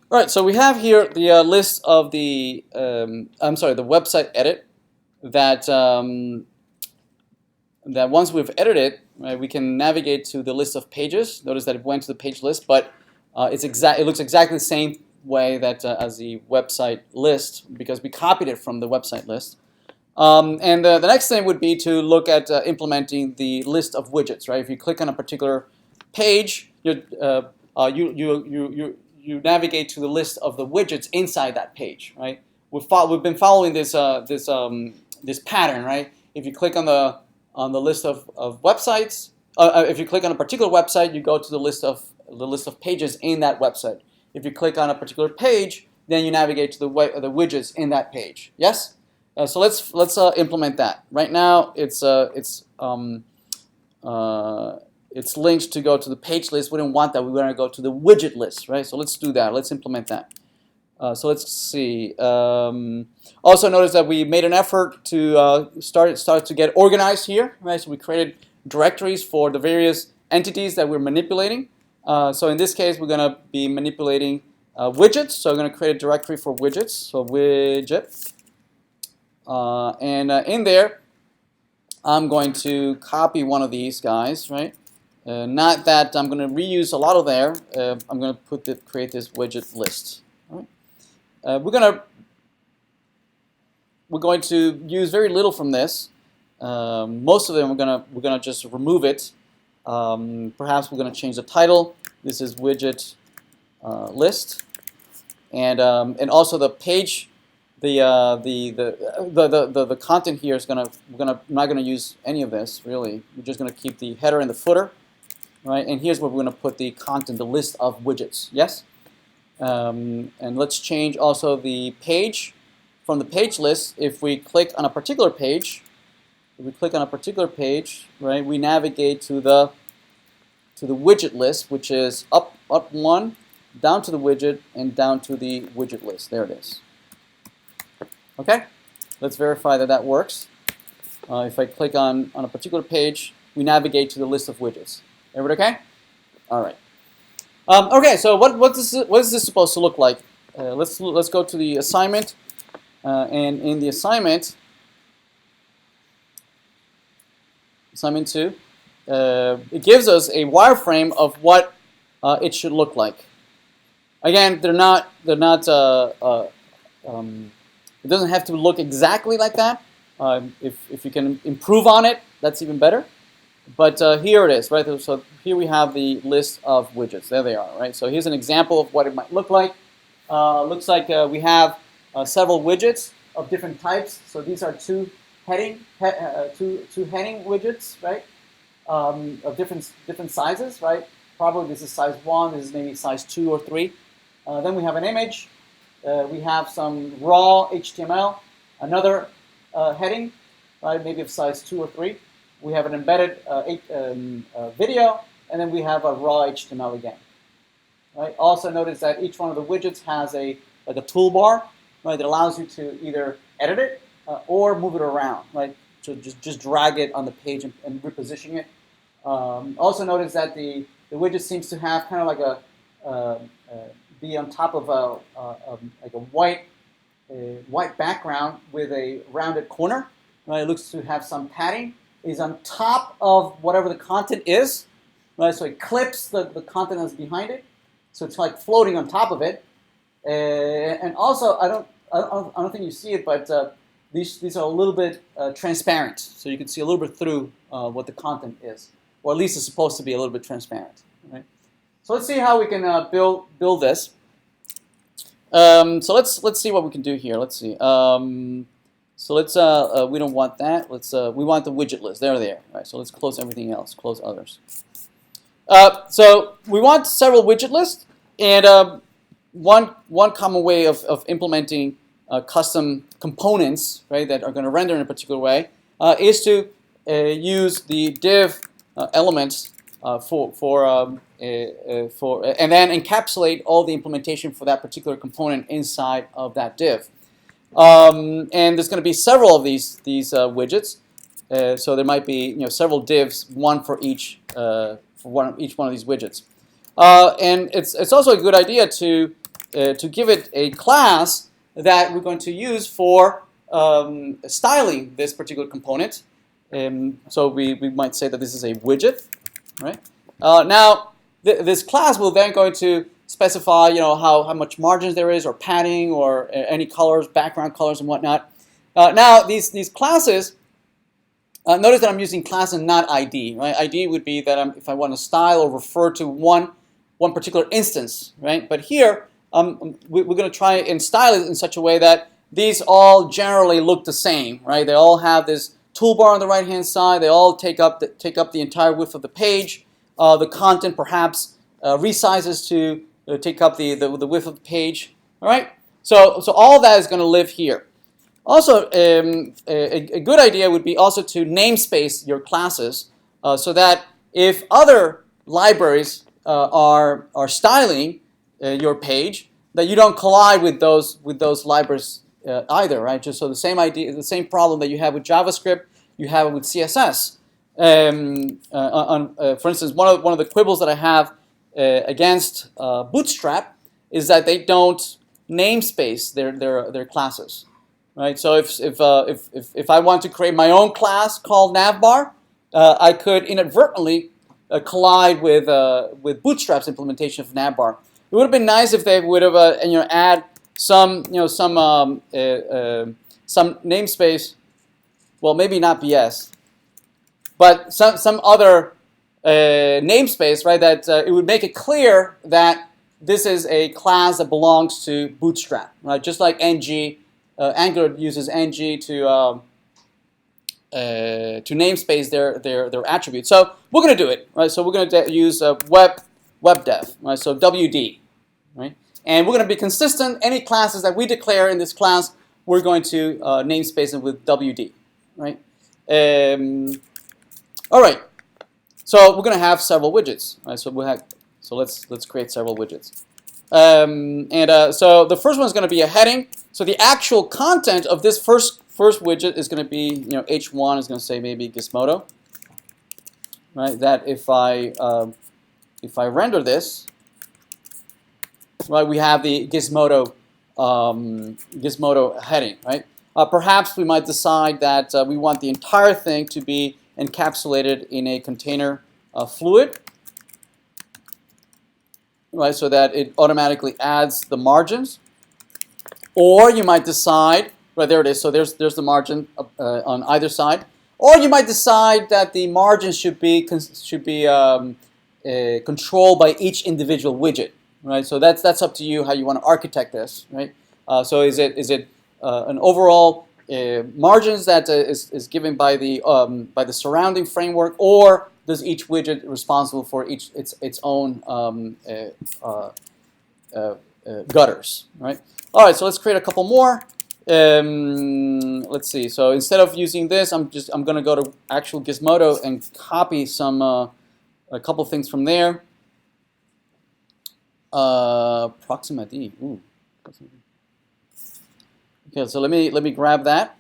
All right, so we have here the list of the, the website edit that that once we've edited, right, we can navigate to the list of pages. Notice that it went to the page list, but it looks exactly the same way that as the website list because we copied it from the website list. And the next thing would be to look at implementing the list of widgets, right? If you click on a particular page, you navigate to the list of the widgets inside that page, right? We've been following this this pattern, right? If you click on the list of websites, if you click on a particular website, you go to the list of pages in that website. If you click on a particular page, then you navigate to the widgets in that page. Yes. So let's implement that. Right now, it's linked to go to the page list. We don't want that. We want to go to the widget list, right? So let's do that. Let's implement that. So let's see. Also notice that we made an effort to start to get organized here, right? So we created directories for the various entities that we're manipulating. So in this case, we're going to be manipulating widgets. So I'm going to create a directory for widgets. So widget. And in there, I'm going to copy one of these guys, right? Not that I'm going to reuse a lot of there. I'm going to create this widget list. Right? We're going to use very little from this. Most of them we're gonna just remove it. Perhaps we're going to change the title. This is widget list, and also the page. The content here is I'm not gonna use any of this really. We're just gonna keep the header and the footer, right? And here's where we're gonna put the content, the list of widgets. Yes. And let's change also the page from the page list. If we click on a particular page, right? We navigate to the widget list, which is up one, down to the widget, and down to the widget list. There it is. Okay, let's verify that that works. If I click on a particular page, we navigate to the list of widgets. Everybody okay? All right. Okay, so what is this supposed to look like? Let's go to the assignment, and in the assignment 2, it gives us a wireframe of what it should look like. Again, it doesn't have to look exactly like that. If you can improve on it, that's even better. But here it is, right? So here we have the list of widgets. There they are, right? So here's an example of what it might look like. Looks like we have several widgets of different types. So these are two heading widgets, right? Of different sizes, right? Probably this is size 1. This is maybe size 2 or 3. Then we have an image. We have some raw HTML, another heading, right, maybe of size 2 or 3. We have an embedded video, and then we have a raw HTML again. Right. Also notice that each one of the widgets has like a toolbar, right, that allows you to either edit it or move it around, right. So just drag it on the page and reposition it. Also notice that the widget seems to have kind of like be on top of like a white background with a rounded corner. Right? It looks to have some padding. It's on top of whatever the content is. Right? So it clips the content that's behind it. So it's like floating on top of it. And also, I don't think you see it, but these are a little bit transparent. So you can see a little bit through what the content is, or at least it's supposed to be a little bit transparent. Right? So let's see how we can build this. So let's see what we can do here. Let's see. So let's we don't want that. We want the widget list. They're there. Right. So let's close everything else. Close others. So we want several widget lists, and one common way of implementing custom components, right, that are going to render in a particular way, is to use the div elements and then encapsulate all the implementation for that particular component inside of that div. And there's going to be several of these widgets, so there might be several divs, one for each each one of these widgets. And it's also a good idea to to give it a class that we're going to use for styling this particular component. So we might say that this is a widget, right? Now, this class will then going to specify, how much margins there is, or padding, or any colors, background colors, and whatnot. Now, these classes. Notice that I'm using class and not ID. Right? ID would be that if I want to style or refer to one particular instance, right? But here, we're going to try and style it in such a way that these all generally look the same, right? They all have this toolbar on the right-hand side. They all take up the entire width of the page. The content perhaps resizes to take up the width of the page. All right. So all that is going to live here. Also, a good idea would be also to namespace your classes so that if other libraries are styling your page, that you don't collide with those libraries either, right? Just so the same idea, the same problem that you have with JavaScript, you have with CSS. For instance, one of the quibbles that I have against Bootstrap is that they don't namespace their classes. Right, so if I want to create my own class called navbar, I could inadvertently collide with Bootstrap's implementation of navbar. It would have been nice if they would have add some namespace. Well, maybe not BS, but some other namespace, right? That it would make it clear that this is a class that belongs to Bootstrap, right? Just like ng. Angular uses ng to namespace their attributes. So we're going to do it, right? So we're going to use webdev, right? So WD, right? And we're going to be consistent. Any classes that we declare in this class, we're going to namespace them with WD, right? All right. So we're going to have several widgets, right? So let's create several widgets. So the first one is going to be a heading. So the actual content of this first widget is going to be, h1 is going to say maybe Gizmodo, right? That if I render this, right, we have the Gizmodo heading, right? Perhaps we might decide that we want the entire thing to be encapsulated in a container fluid. Right, so that it automatically adds the margins, or you might decide, right, there it is. So there's the margin on either side, or you might decide that the margins should be controlled by each individual widget, right? So that's up to you how you want to architect this, right? So is it an overall margins that is given by the surrounding framework, or does each widget responsible for its own gutters, right? All right, so let's create a couple more. Let's see. So instead of using this, I'm going to go to actual Gizmodo and copy a couple things from there. Proximity. Ooh. Okay, so let me grab that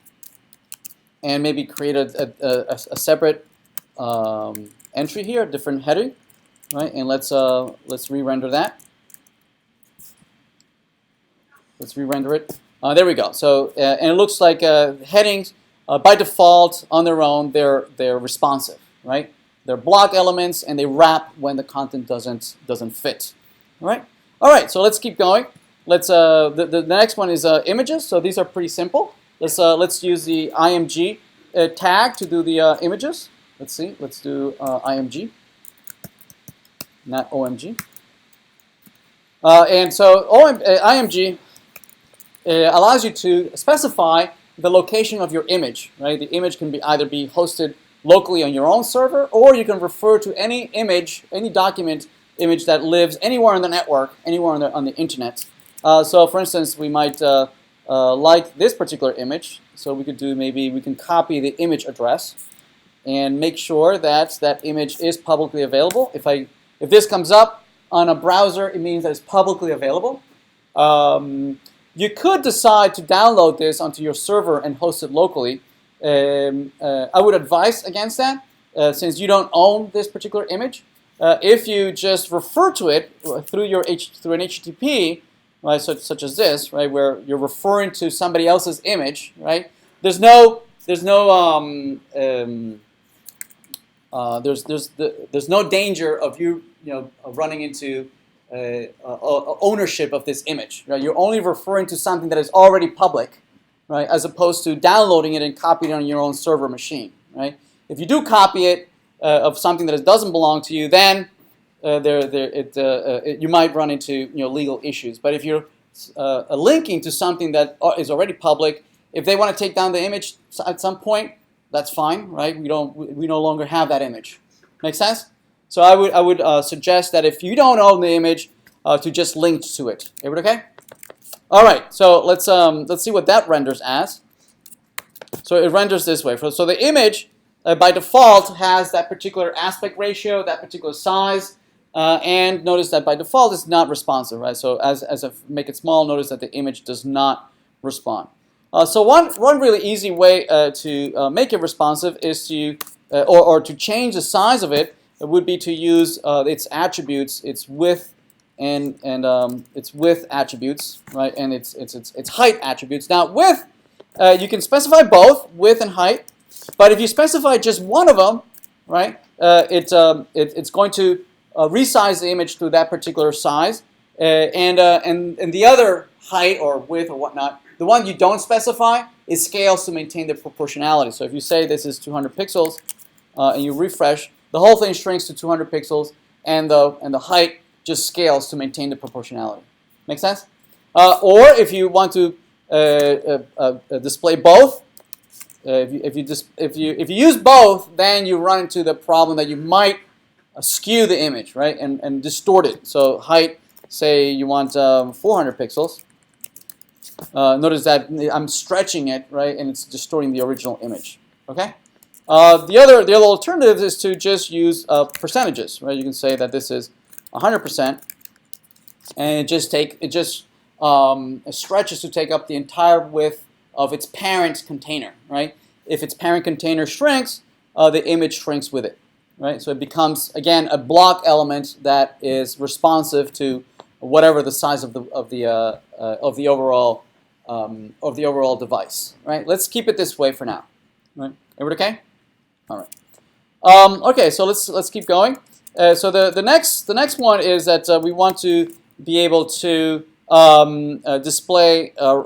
and maybe create a separate entry here, a different heading, right? And let's re-render that. Let's re-render it. There we go. So and it looks like headings by default on their own they're responsive, right? They're block elements and they wrap when the content doesn't fit. All right. All right. So let's keep going. Let's the next one is images. So these are pretty simple. Let's use the img tag to do the images. Let's see. Let's do img, not omg. And so img allows you to specify the location of your image. Right. The image can either be hosted locally on your own server, or you can refer to any image, any document image that lives anywhere on the network, anywhere on the internet. So for instance, we might like this particular image. So we could do, maybe we can copy the image address and make sure that that image is publicly available. If this comes up on a browser, it means that it's publicly available. You could decide to download this onto your server and host it locally. I would advise against that, since you don't own this particular image. If you just refer to it through an HTTP, right? Such as this, right, where you're referring to somebody else's image, right? There's no danger of you running into ownership of this image, right? You're only referring to something that is already public, right? As opposed to downloading it and copying it on your own server machine, right? If you do copy it of something that doesn't belong to you, then you might run into legal issues. But if you're linking to something that is already public, if they want to take down the image at some point, that's fine, right? We no longer have that image. Make sense? So I would suggest that if you don't own the image, to just link to it. Everybody okay? All right. So let's see what that renders as. So it renders this way. So the image by default has that particular aspect ratio, that particular size, and notice that by default it's not responsive, right? So as I make it small, notice that the image does not respond. So one really easy way to make it responsive is to or to change the size of it would be to use its attributes, its width and its width attributes, right? And its height attributes. Now width, you can specify both width and height, but if you specify just one of them, right, it's going to resize the image to that particular size, and the other height or width or whatnot, the one you don't specify, it scales to maintain the proportionality. So if you say this is 200 pixels and you refresh, the whole thing shrinks to 200 pixels, and the height just scales to maintain the proportionality. Make sense? Or if you want to display both, if you use both, then you run into the problem that you might skew the image, right, and distort it. So height, say you want 400 pixels. Notice that I'm stretching it, right, and it's distorting the original image. Okay. The other alternative is to just use percentages, right? You can say that this is 100%, and it just stretches to take up the entire width of its parent container, right? If its parent container shrinks, the image shrinks with it, right? So it becomes again a block element that is responsive to whatever the size of the overall device, right? Let's keep it this way for now, right? Everybody okay? All right. Okay, so let's keep going. So the next one is that we want to be able to display raw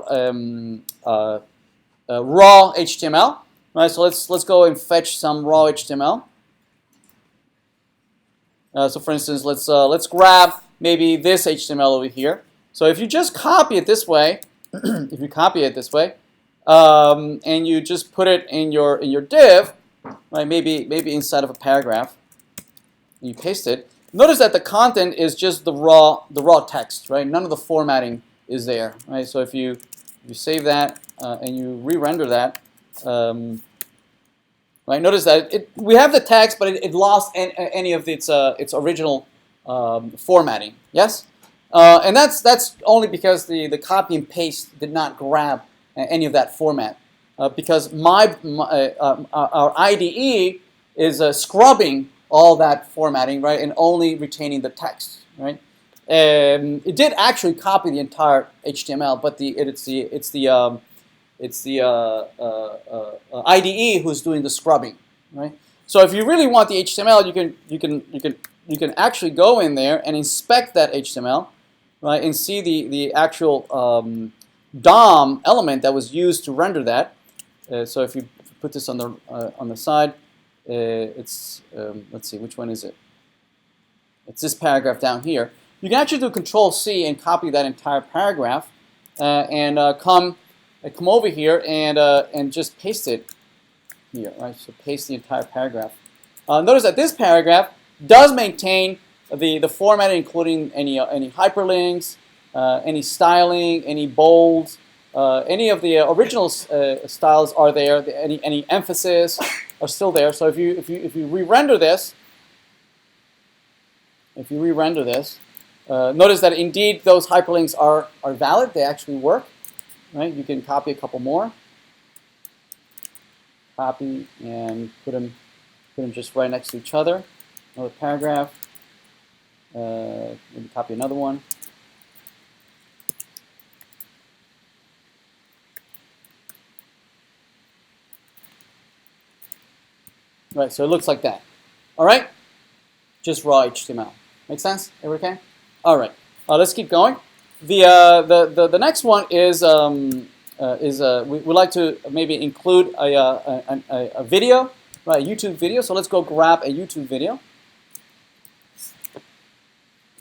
HTML, right? So let's go and fetch some raw HTML. So for instance, let's grab maybe this HTML over here. So if you just copy it this way, if you copy it this way, and you just put it in your div, right? Maybe inside of a paragraph, and you paste it. Notice that the content is just the raw text, right? None of the formatting is there, right? So if you save that and you re-render that, right? Notice that we have the text, but it lost any of its original formatting. Yes, and that's only because the copy and paste did not grab any of that format, because our IDE is scrubbing all that formatting, right, and only retaining the text, right. It did actually copy the entire HTML, but it's the IDE who's doing the scrubbing, right. So if you really want the HTML, you can actually go in there and inspect that HTML, right, and see the actual DOM element that was used to render that. So if you put this on the side, it's let's see, which one is it? It's this paragraph down here. You can actually do Control-C and copy that entire paragraph, and come over here and just paste it here, right? So paste the entire paragraph. Notice that this paragraph does maintain the formatting, including any hyperlinks, any styling, any bolds, any of the original styles are there. Any emphasis are still there. So if you re-render this, notice that indeed those hyperlinks are valid. They actually work, right? You can copy a couple more, copy and put them just right next to each other. Another paragraph. Maybe copy another one. Right, so it looks like that. All right, just raw HTML. Make sense? Everyone okay? All right, let's keep going. The next one is we like to maybe include a video, right? A YouTube video. So let's go grab a YouTube video.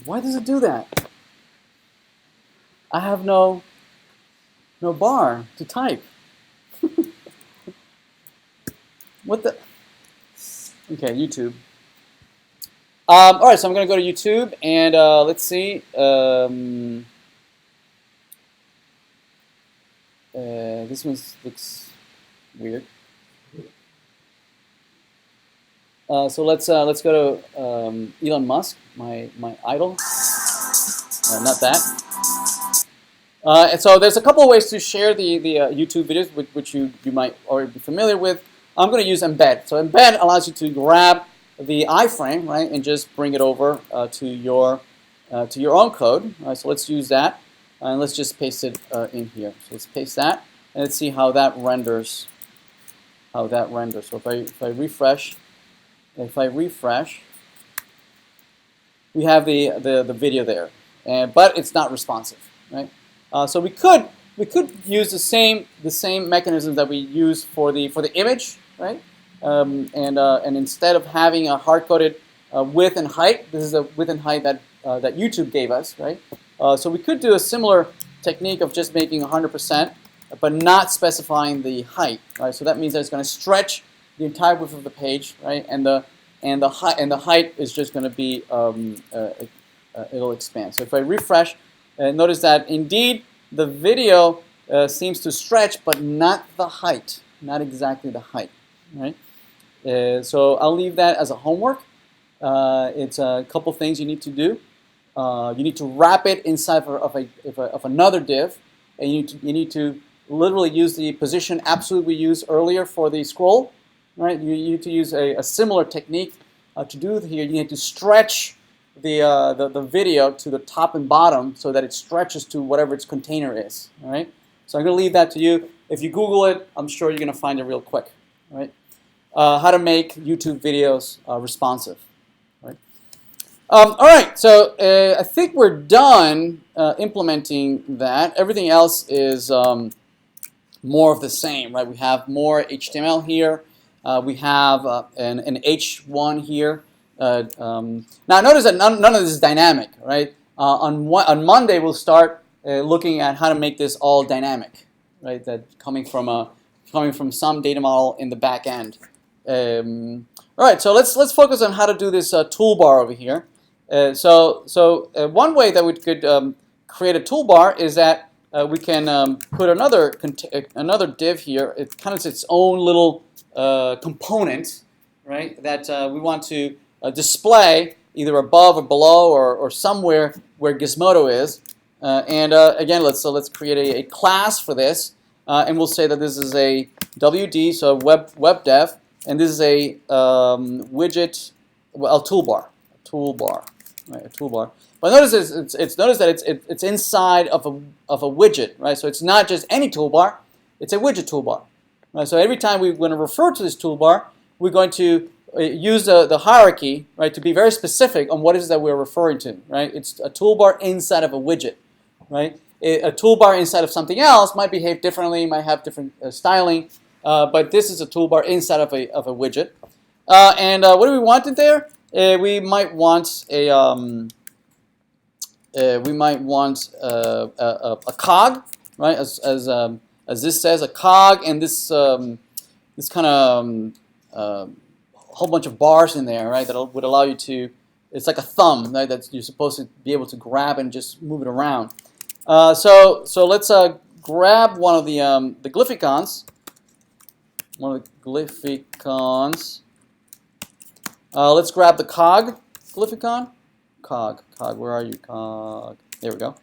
Why does it do that? I have no bar to type. What the? Okay, YouTube. All right, so I'm going to go to YouTube and let's see. This one looks weird. So let's go to Elon Musk, my idol. Not that. And so there's a couple of ways to share the YouTube videos, which you might already be familiar with. I'm going to use Embed. So Embed allows you to grab the iframe, right, and just bring it over to your own code. All right, so let's use that, and let's just paste it in here. So let's paste that, and let's see how that renders. So if I refresh, we have the video there, but it's not responsive, right? So we could use the same mechanism that we use for the image, right? And instead of having a hard-coded width and height, this is the width and height that YouTube gave us, right? So we could do a similar technique of just making 100%, but not specifying the height, right? So that means that it's going to stretch the entire width of the page, right? And the height is just going to be it'll expand. So if I refresh, notice that indeed the video seems to stretch, but not the height, not exactly the height, right? So I'll leave that as a homework. It's a couple things you need to do. You need to wrap it inside of another div, and you need to literally use the position absolute we used earlier for the scroll, right? You need to use a similar technique to do here. You need to stretch the video to the top and bottom so that it stretches to whatever its container is. All right. So I'm going to leave that to you. If you Google it, I'm sure you're going to find it real quick. All right. How to make YouTube videos responsive. Right. All right, so I think we're done implementing that. Everything else is more of the same, right? We have more HTML here. We have an H1 here. Now notice that none of this is dynamic, right? On Monday we'll start looking at how to make this all dynamic, right? That coming from some data model in the back end. All right, so let's focus on how to do this toolbar over here. So one way that we could create a toolbar is that we can put another div here. It kind of its own little component, right? That we want to display either above or below or somewhere where Gizmodo is. Again, let's create a class for this, and we'll say that this is a WD, so webdev, and this is a widget, well, a toolbar. Right, a toolbar. But notice notice that it's inside of a widget, right? So it's not just any toolbar; it's a widget toolbar. Right? So every time we're going to refer to this toolbar, we're going to use the hierarchy, right, to be very specific on what it is that we're referring to, right? It's a toolbar inside of a widget, right? A toolbar inside of something else might behave differently, might have different styling, but this is a toolbar inside of a widget. What do we want in there? We might want a cog, right? As this says, a cog, and this kind of whole bunch of bars in there, right? That would allow you to. It's like a thumb, right? That you're supposed to be able to grab and just move it around. So let's grab one of the glyphicons. Let's grab the cog glyphicon. Cog, where are you? Cog. There we go.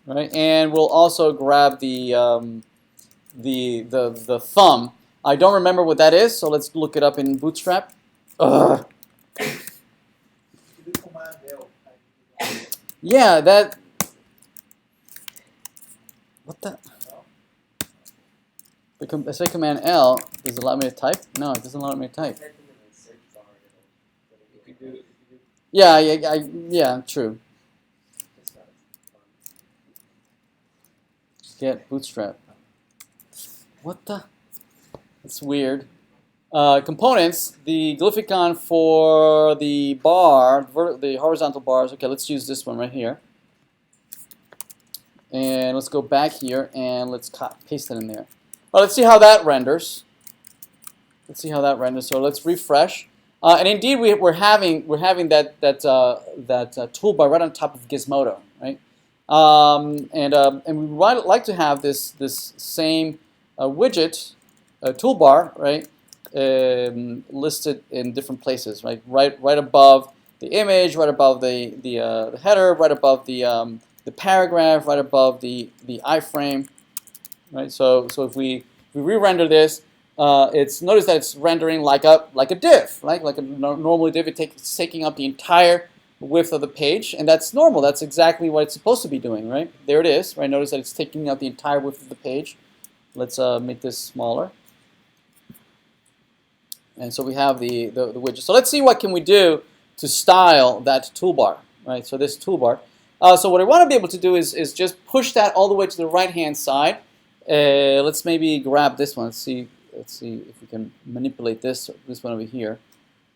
Right, and we'll also grab the thumb. I don't remember what that is, so let's look it up in Bootstrap. Ugh. Yeah, that. What the? If I say Command L, does it allow me to type? No, it doesn't allow me to type. Yeah, true. Get Bootstrap. What the? That's weird. Components, the glyphicon for the bar, the horizontal bars. Okay, let's use this one right here. And let's go back here and let's paste it in there. Well, let's see how that renders. Let's see how that renders. So let's refresh. And indeed, we're having that toolbar right on top of Gizmodo, right? And we would like to have this same widget toolbar, right, listed in different places, right? Right above the image, right above the header, right above the paragraph, right above the iframe, right? So if we re-render this, notice that it's rendering like a div, right? Like a normal div. It's taking up the entire width of the page, and that's normal. That's exactly what it's supposed to be doing, right? There it is, right? Notice that it's taking up the entire width of the page. Let's make this smaller. And so we have the widget. So let's see what can we do to style that toolbar, right? So this toolbar. So what I want to be able to do is just push that all the way to the right-hand side. Let's maybe grab this one. Let's see if we can manipulate this one over here,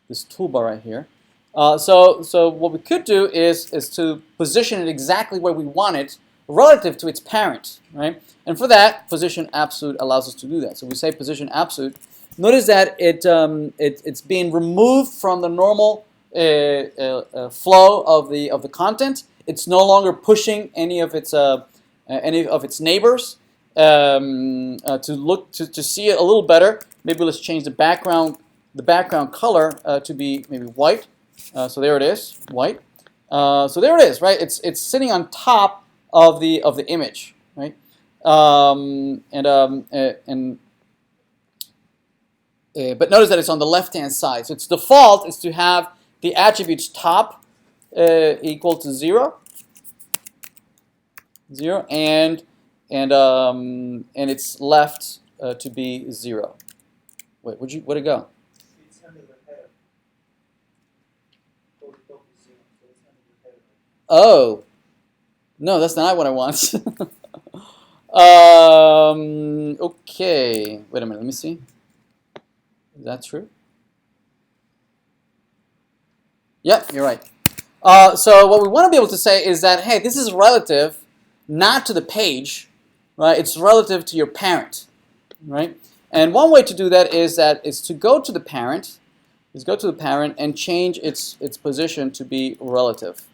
this toolbar right here. So what we could do is to position it exactly where we want it relative to its parent, right? And for that, position absolute allows us to do that. So we say position absolute. Notice that it's being removed from the normal flow of the content. It's no longer pushing any of its neighbors to see it a little better. Maybe let's change the background color to be maybe white. So there it is, white. So there it is, right? It's sitting on top of the image, right? But notice that it's on the left-hand side. So its default is to have the attributes top equal to 0, and its left to be 0. Wait, where'd it go? It's under the header. Oh, no, that's not what I want. Okay, wait a minute. Let me see. Is that true? Yep, you're right. So what we want to be able to say is that, hey, this is relative not to the page, right? It's relative to your parent, right? And one way to do that is to go to the parent, and change its position to be relative,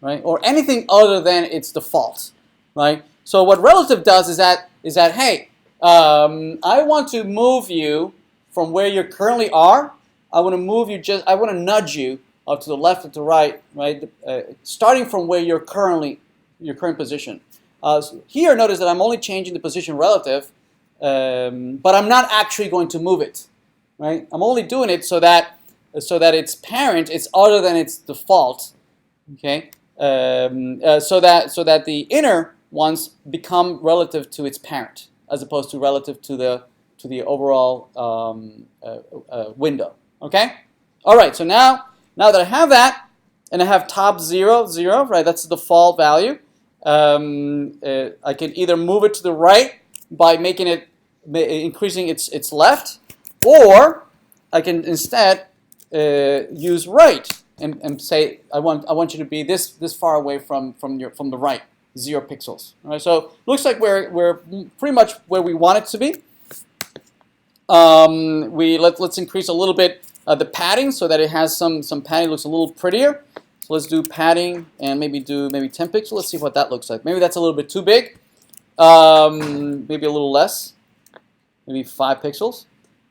right? Or anything other than its default, right? So what relative does is that hey, I want to move you from where you currently are. I want to nudge you up to the left or to the right, right? Starting from where your current position. So here, notice that I'm only changing the position relative, but I'm not actually going to move it, right? I'm only doing it so that its parent is other than its default, okay? So that the inner ones become relative to its parent, as opposed to relative to the overall window. Okay. All right. So now that I have that, and I have top 0, 0, right? That's the default value. I can either move it to the right by increasing its left, or I can instead use right and say I want you to be this far away from the right, 0 pixels. All right. So looks like we're pretty much where we want it to be. Let's increase a little bit the padding so that it has some padding, looks a little prettier. So let's do padding and maybe 10 pixels. Let's see what that looks like. Maybe that's a little bit too big. Maybe a little less. Maybe 5 pixels.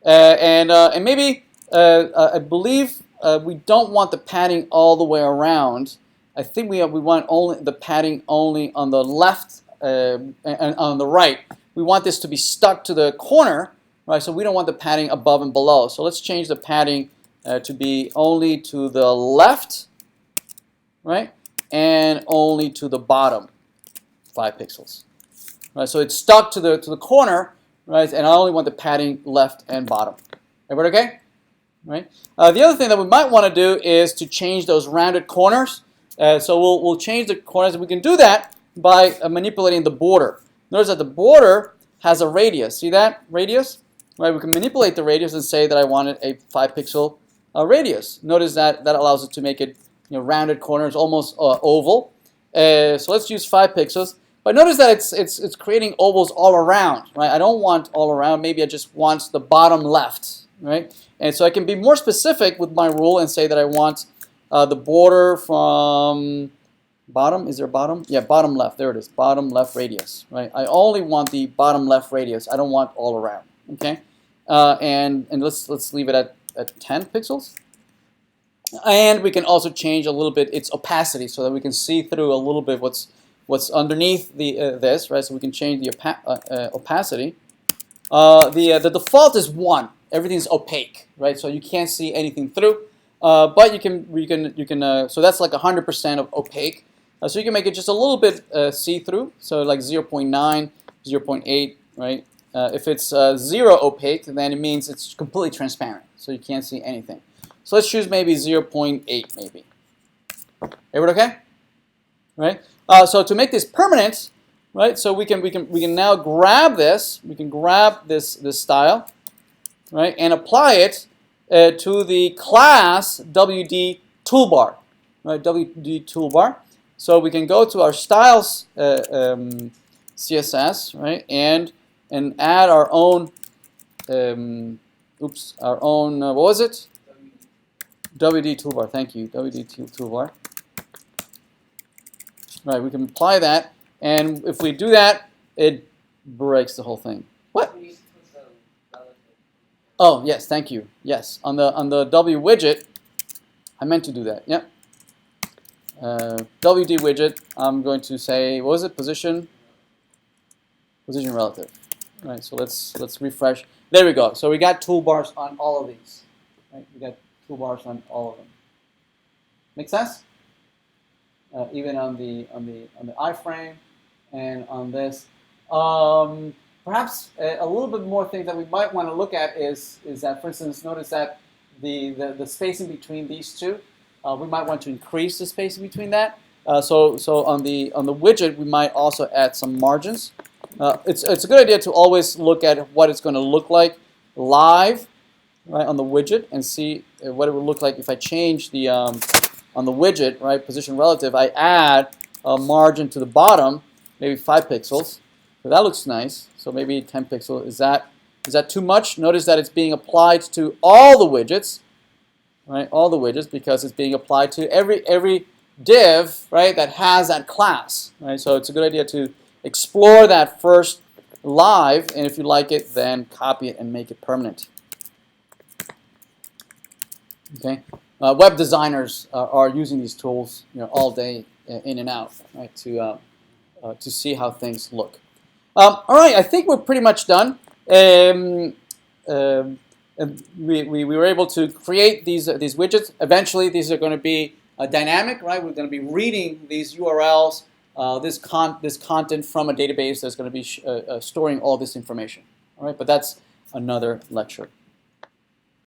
And maybe I believe we don't want the padding all the way around. I think we want only the padding only on the left and on the right. We want this to be stuck to the corner. Right, so we don't want the padding above and below. So let's change the padding to be only to the left, right, and only to the bottom, 5 pixels. Right, so it's stuck to the corner, right? And I only want the padding left and bottom. Everybody okay? Right. The other thing that we might want to do is to change those rounded corners. So we'll change the corners, and we can do that by manipulating the border. Notice that the border has a radius. See that radius? Right. We can manipulate the radius and say that I wanted a 5-pixel radius. Notice that that allows us to make it, rounded corners, almost oval. So let's use 5 pixels. But notice that it's creating ovals all around. Right. I don't want all around. Maybe I just want the bottom left. Right. And so I can be more specific with my rule and say that I want the border from bottom. Is there bottom? Yeah, bottom left. There it is. Bottom left radius. Right. I only want the bottom left radius. I don't want all around. Okay. And let's leave it at 10 pixels. And we can also change a little bit its opacity so that we can see through a little bit what's underneath this. Right. So we can change the opacity. The default is 1. Everything's opaque, right? So you can't see anything through, but you can. So that's like 100% of opaque. So you can make it just a little bit see-through. So like 0.9, 0.8, right? If it's 0 opaque, then it means it's completely transparent, so you can't see anything. So let's choose maybe 0.8, maybe. Everybody okay? Right. So to make this permanent, right? So we can now grab this. We can grab this style. Right, and apply it to the class WD toolbar, right? WD toolbar. So we can go to our styles CSS, right, and add our own, our own. What was it? WD toolbar. Thank you, WD toolbar. Right, we can apply that, and if we do that, it breaks the whole thing. What? Oh, yes, thank you. Yes, on the W widget, I meant to do that. Yep. WD widget, I'm going to say, what was it? Position relative. Right. So let's refresh. There we go. So we got toolbars on all of these. Right. We got toolbars on all of them. Make sense? Even on the iframe and on this. Perhaps a little bit more thing that we might want to look at is that, for instance, notice that the spacing between these two, we might want to increase the spacing between that. So on the widget, we might also add some margins. It's a good idea to always look at what it's going to look like live, right, on the widget, and see what it would look like if I change the on the widget, right, position relative. I add a margin to the bottom, maybe 5 pixels. So that looks nice. So maybe 10 pixels. Is that too much? Notice that it's being applied to all the widgets, right? All the widgets, because it's being applied to every div, right, that has that class, right? So it's a good idea to explore that first live, and if you like it, then copy it and make it permanent. Okay. Web designers are using these tools, all day in and out, right, to see how things look. All right, I think we're pretty much done. We were able to create these widgets. Eventually, these are going to be dynamic, right? We're going to be reading these URLs, this content from a database that's going to be storing all this information. All right, but that's another lecture.